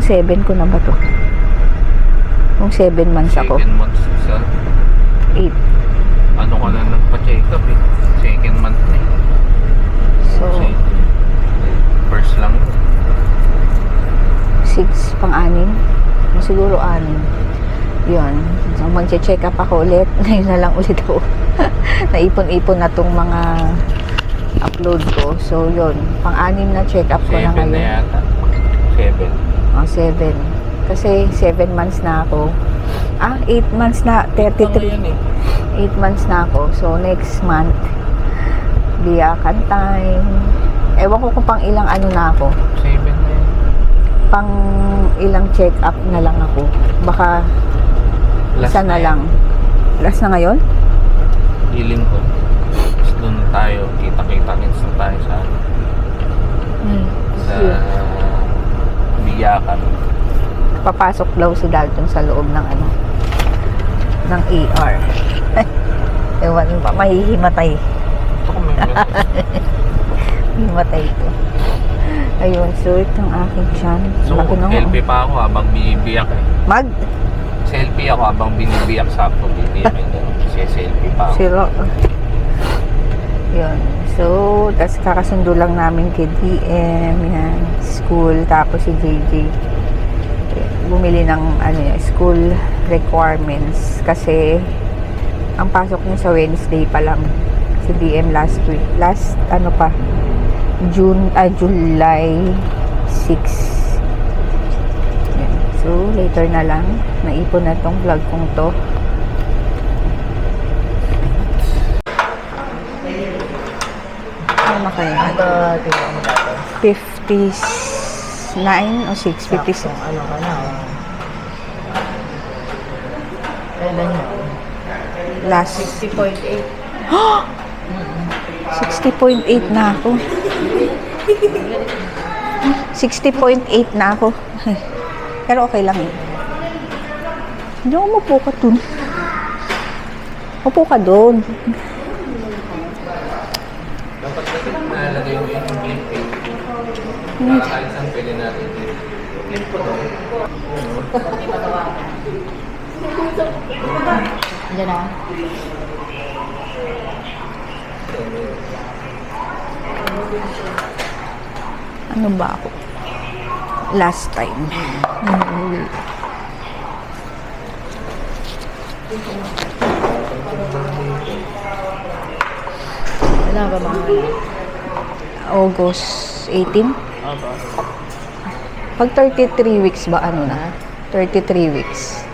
7 ko na ba to? Kung 7 months ako. 2nd month sa 8. ano ka na nagpa-check up eh. 2nd month na eh. So, Kasi, first lang. 6 pang-anim. Siguro 6. Yun. So, mag-check up ako ulit. Ngayon na lang ulit ako. Naipon-ipon na tong mga upload ko. So, yun. Pang-anim na check up ko na 7 na ngayon. yata. 7. Oh, 7. Kasi 7 months na ako. 8 months na. 33. 8 months na ako. So, next month, biyakan time. Ewan ko kung pang ilang ano na ako. 7 na yun. Pang ilang check-up na lang ako. Baka Last isa na na lang. Last na ngayon? Healing ko. Tapos doon tayo. Kita-kita nins na tayo sa sa biyakan. Papasok daw si Dalton sa loob ng ano, ng ER. Ewan pa, mahihimatay. Ito ko may message. Himatay ko. Ayun, so itong aking tiyan. So, Laki na nga. LP pa ako habang binibiyak eh. Selfie ako habang binibiyak sa ako. Binibiyak eh. Selfie pa ako. Siro. Yun. So, tas kakasundo lang namin kay DM, yan, school, tapos si JJ. Bumili ng ano, school requirements kasi ang pasok niya sa Wednesday pa lang. Si DM last week. Last, ano pa, July 6. Yan. So, later na lang. Naipon na tong vlog kong to. Ano kayo? 59 o 6? 56. Ano ka na? Kailan yun? Last. 60.8. 60.8 na ako. 60.8 na ako. Pero okay lang yun. Hindi ako mapo ka dun. Mapo ka dun. Dapat kasi nalagay mo yung clip eh. Para kahit saan pwede natin clip ko to. Diyan na. Ano ba ako? Last time. Wala ba mga August 18? Opo. Pag 33 weeks ba ano na? 33 weeks.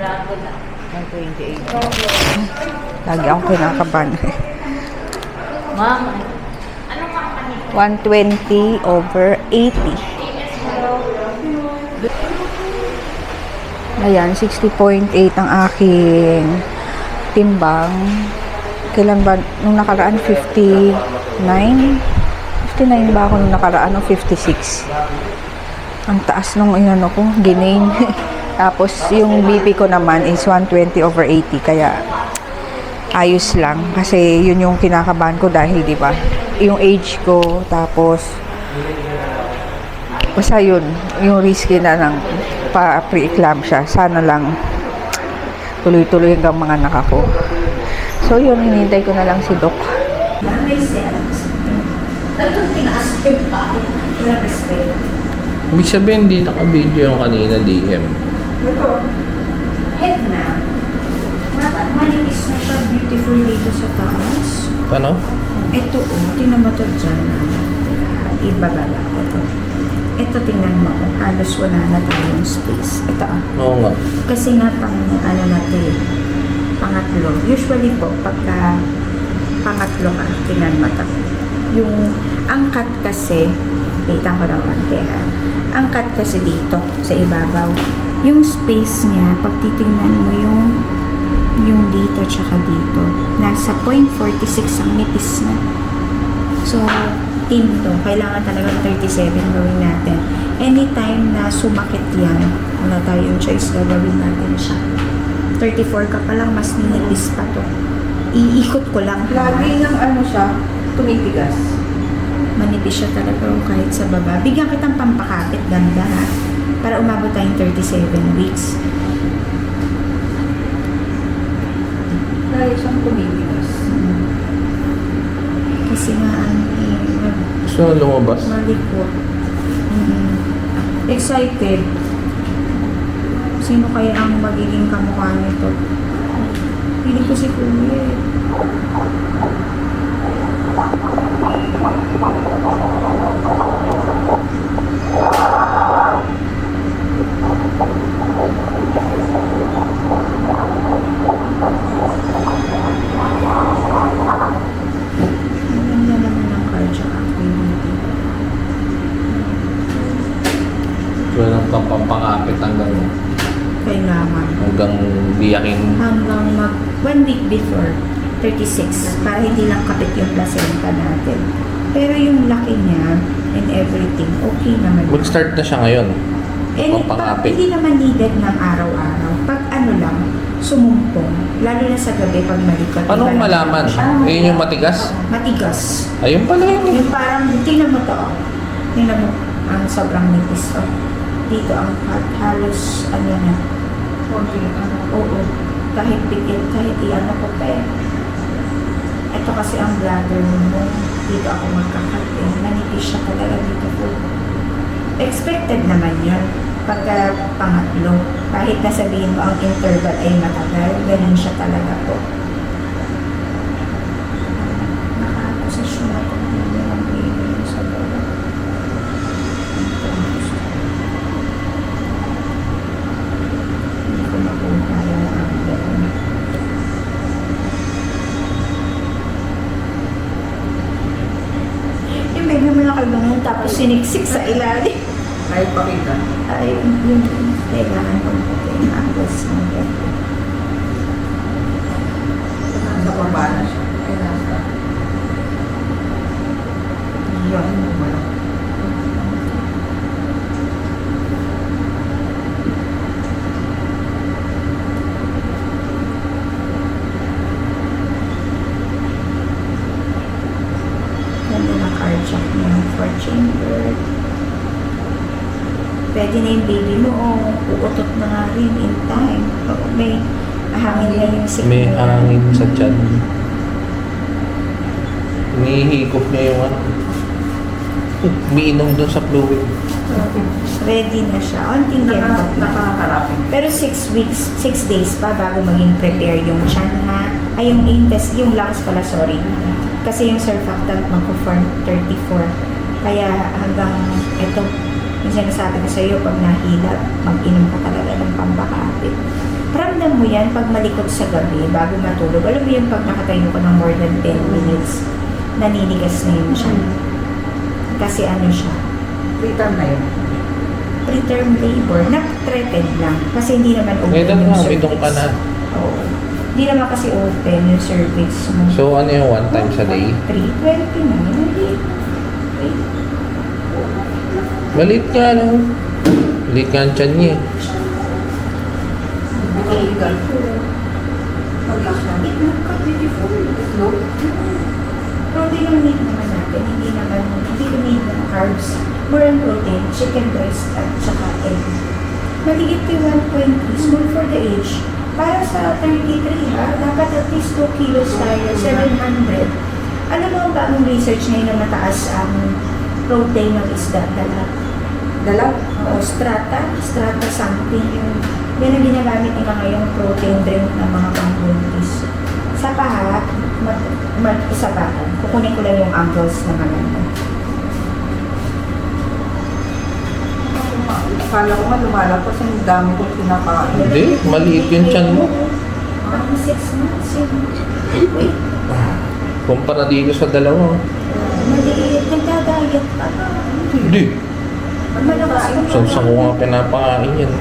Bravo na. 28. Lagi akong kinakabahan. Ma'am, 120 over 80. Ayan, 60.8 ang aking timbang. Kailan ba? Nung nakaraan, 59? 59 ba ako nung nakaraan? O 56? Ang taas nung inano ko, ginain. Tapos, yung BP ko naman is 120 over 80. Kaya, ayos lang. Kasi, yun yung kinakabahan ko dahil, di ba? Yung age ko, tapos, basta yun, yung risky na ng pa-pre-eclampsia. Sana lang, tuloy-tuloy hanggang mga anak ako. So, yun, hinintay ko na lang si Doc. Ibig sabihin, hindi naka-video yung kanina DM. Ito, head na. Manipis na siya, beautiful dito sa taas. Ano? Ito, tingnan mo ito dyan. Ibabala ko ito. Ito, tingnan mo, halos wala na tayong space. Ito, Oo nga. kasi nga pang, ano natin, pangatlo. Usually po, pagka pangatlo ka, tingnan mo ito. Yung, ang cut kasi, kita ko naman, kaya, ang cut kasi dito, sa ibabaw, yung space niya, pag titingnan mo yung dito tsaka dito, nasa 0.46 ang nipis na. So, team to. Kailangan talaga 37 gawin natin. Anytime na sumakit yan, wala tayong choice, gagawin natin siya. 34 ka pa lang, mas ninipis pa to. Iikot ko lang. Lagi ng ano siya, tumitigas. Manipis siya talaga kahit sa baba. Bigyan kitang pampakapit, ganda ha. Para umabot tayong 37 weeks. Lagi siyang tumitigas. Kasi nga, Gusto na lumabas? malikot. Excited. Sino kaya ang magiging kamukha nito? Pili ko si Kuya eh. Maganda naman ang cardiac activity. Walang kang pampangapit hanggang Kailangan. biyakin. Hanggang 1 week before 36 para hindi lang kapit yung placenta natin. Pero yung laki niya and everything, okay naman. Mag-start na siya ngayon. And Pampangapit. hindi naman needed ng araw-araw. Pag ano lang, sumumpong. Lalo na sa gabi pag malikot. Anong malaman? Yun yung matigas? Matigas. Ayun pala yun. Yung parang, tingnan mo to. Oh. Tingnan mo, ang sobrang nipis. Oh. Dito ang halos, ano na. Oo. Kahit pikit, kahit iano ko pa eh. Ito kasi ang bladder mo. Dito ako magkakat eh. Manipis siya talaga dito po. Expected naman yun. Pagka pangatlo, kahit nasabihin mo ang interval ay matagal, ganun siya talaga po. Nakaposisyon na ito. Ang baby sa baba. Hindi ko makuha yung angle. Yung medyo mo nakalungan tapos siniksik sa ilalim. Kahit pakita. Ay, yung kailangan ko yung angles ng ganito. Nasa baba na siya. Ay, nasa. Yun. Wala. Ganda ng cardiac niya. 4 chamber. Pwede na yung baby mo. Uutot na nga rin in time. May hangin na yung signal. May hangin sa tiyan. Hinihikop niya yung ano. Umiinom doon sa fluid. Ready na siya. Onting gemot na. Nakakarapin. Pero 6 weeks, 6 days pa bago maging prepare yung tiyan ha. Ay, yung intest, yung lungs pala, sorry. Kasi yung surfactant magpo-form 34. Kaya hanggang ito, yung sinasabi ko sa iyo, pag nahilap, mag-inom ka talaga ng pambakapit. Ramdam mo yan pag malikot sa gabi, bago matulog. Alam mo yung pag nakatayo ka ng more than 10 minutes, naninigas na yun siya. Kasi ano siya, Return na yun. preterm labor, na-threatened lang. Kasi hindi naman open Ngayon yung nga, cervix. bidong ka na. Oo. Hindi naman kasi open yung cervix mo. So, ano yung 1 times a day? 3:20 na. Maliit. Maliit nga lang. Maliit nga ang tiyan niya. Illegal. Pag-action. Itlog. Protein ang need naman natin. Hindi ko need ng carbs. More on protein, chicken breast, at saka egg. Maliit yung 120, small for the age. Para sa 33 ha, dapat at least 2 kilos tayo, 700. Alam mo ang bagong research ngayon na mataas ang protein ng isda, Dalag. o strata something. Yan ang ginagamit nila ngayong protein drink ng mga pangbuntis. Sa paha, isa pa. Kukunin ko lang yung angles na maganda. Akala ko nga lumalabas ang dami kong kinakain. Hindi, maliit yung tiyan mo. 6 months yun. Wait, Kumpara dito sa dalawa. maliit. Nagdadayat pa. Hindi. Malakas ko. Saan ko nga pinapakain yan?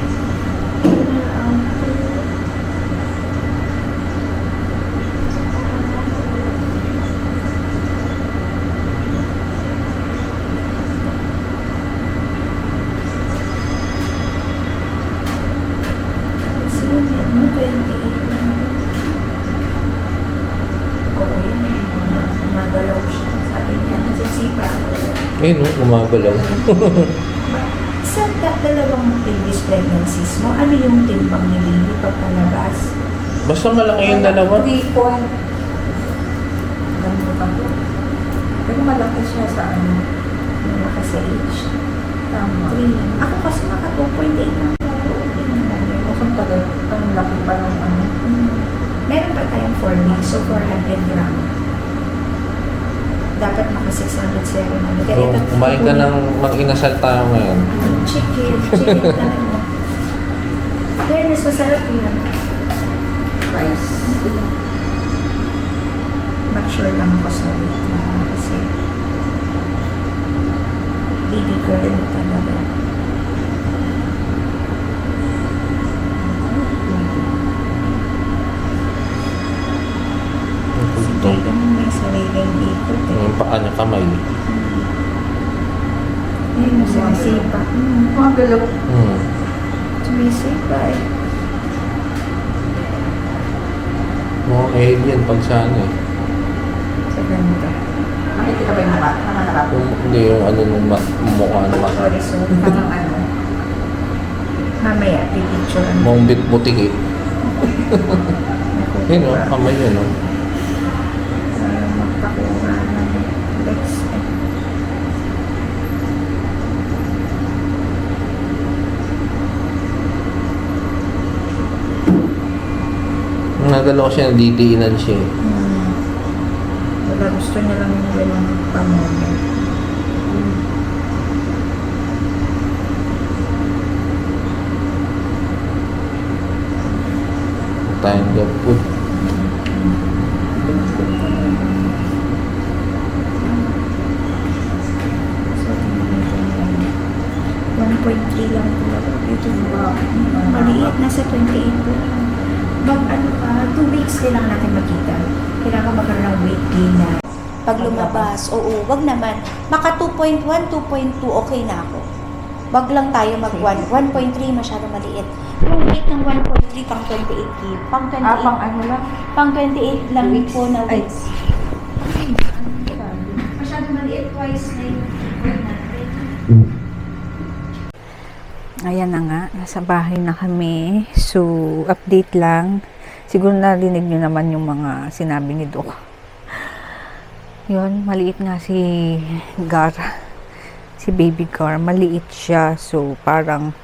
Eh, no, gumagalaw. Sa dalawang previous pregnancies mo, ano yung timbang ni baby pagkalabas? Basta malaki yung dalawa. 3 point. Alam mo ba po? Pero malaki siya sa ano. Malaki sa age. Tama. 3. Ako kasi maka 2.8 na ako. Okay naman yun. Kasi ang tagal, ang laki pa ng ano. Meron pa tayong 4 weeks, so 400 gram. Dapat maka 600 naman. So, kumain ka ng mag-inasal tayo ngayon. Chicken talaga. Fairness, masarap yun. Rice. Not sure lang ako sa weight na kasi baby girl talaga. Sige, ganun may sariling ikot eh. Yung paa niya kamay. Ayun, sumisipa. Gumagalaw. Sumisipa eh. Mukhang alien pag sa ano eh. Sa ganito. Nakikita ba yung mukha? Nakaharap. Kung hindi yung ano nung mukha naman. Sorry, so Parang ano. mamaya, pipicture ang Mukhang butik eh. Yun o, kamay yun o. magpakuha ng legs eh. Nagalaw siya, didiinan siya eh. Wala, gusto niya lang yung ganun pamono. Tayong dog food. So, 1.3 lang po ako. Ito ba? Maliit, nasa 28 po lang. Mag ano pa, 2 weeks kailangan natin makita. Kailangan magkaroon ng weight gain na. Pag lumabas, oo, wag naman. Maka 2.1, 2.2, okay na ako. Wag lang tayo mag 1. 1.3 masyado maliit. Yung weight ng 1.3 pang 28 kg. Pang 28, Pang ano lang. pang 28 lang Weeks. po na Ay. weeks. Masyado maliit, twice na yung weight natin. Ayan na nga, nasa bahay na kami. So, update lang. Siguro narinig nyo naman yung mga sinabi ni Doc. Yun, maliit nga si Gar. Si baby Gar, maliit siya. So, parang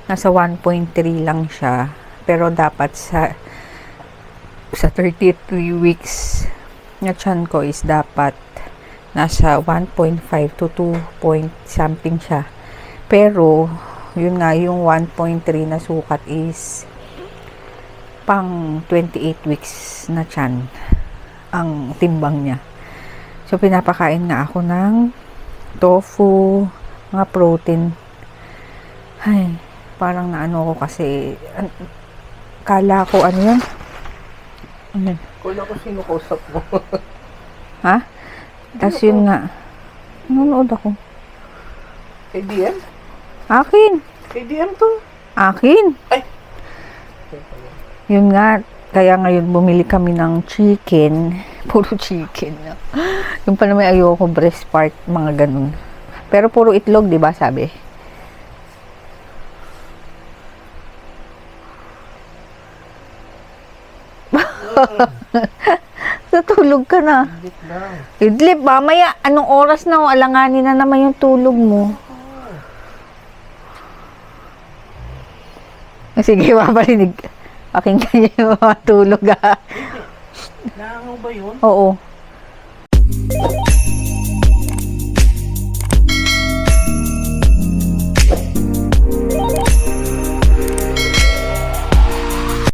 nasa 1.3 lang siya. Pero dapat sa 33 weeks na tiyan ko is dapat nasa 1.5 to 2 point something siya. Pero, yun nga, yung 1.3 na sukat is pang 28 weeks na tiyan ang timbang niya. So, pinapakain nga ako ng tofu, mga protein. Ay, parang naano ko kasi, kala ko, ano yan? Ano? Kala ko sino kausap mo. Ha? Tapos yun nga, nanonood ako. ADM? Akin! ADM to. Akin! Ay! Yun nga, kaya ngayon bumili kami ng chicken. Puro chicken. Yung pa naman ayoko, breast part, mga ganun. Pero puro itlog, di ba sabi? Natulog ka na. Idlip, mamaya, anong oras na? Alanganin na naman yung tulog mo. Sige, maparinig. Pakinggan niyo yung mga tulog, ha? Naangaw ba yun? Oo.